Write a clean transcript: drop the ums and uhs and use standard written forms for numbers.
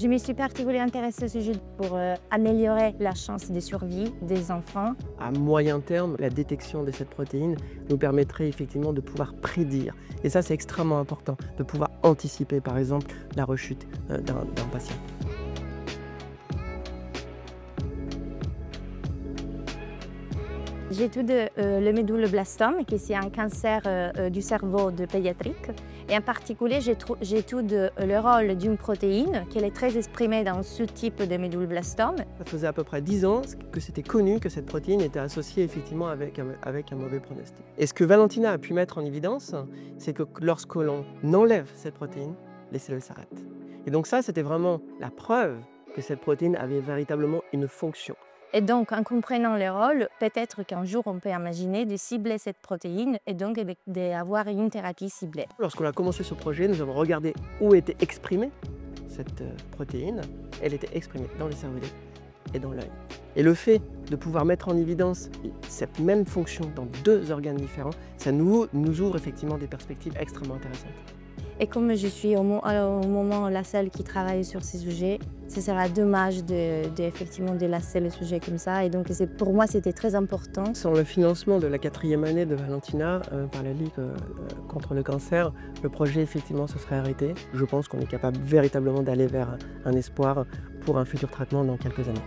Je me suis particulièrement intéressée à ce sujet pour améliorer la chance de survie des enfants. À moyen terme, la détection de cette protéine nous permettrait effectivement de pouvoir prédire. Et ça, c'est extrêmement important, de pouvoir anticiper, par exemple, la rechute d'un patient. J'étudie le méduloblastome, qui est un cancer du cerveau de pédiatrique. Et en particulier, j'étudie le rôle d'une protéine qui est très exprimée dans ce type de méduloblastome. Ça faisait à peu près 10 ans que c'était connu que cette protéine était associée effectivement avec un mauvais pronostic. Et ce que Valentina a pu mettre en évidence, c'est que lorsque l'on enlève cette protéine, les cellules s'arrêtent. Et donc ça, c'était vraiment la preuve que cette protéine avait véritablement une fonction. Et donc, en comprenant le rôle, peut-être qu'un jour, on peut imaginer de cibler cette protéine et donc d'avoir une thérapie ciblée. Lorsqu'on a commencé ce projet, nous avons regardé où était exprimée cette protéine. Elle était exprimée dans le cervelet et dans l'œil. Et le fait de pouvoir mettre en évidence cette même fonction dans deux organes différents, ça nous ouvre effectivement des perspectives extrêmement intéressantes. Et comme je suis au moment la seule qui travaille sur ces sujets, ce sera dommage effectivement de lasser le sujet comme ça. Et donc pour moi, c'était très important. Sans le financement de la 4e année de Valentina par la Ligue contre le cancer, le projet effectivement se serait arrêté. Je pense qu'on est capable véritablement d'aller vers un espoir pour un futur traitement dans quelques années.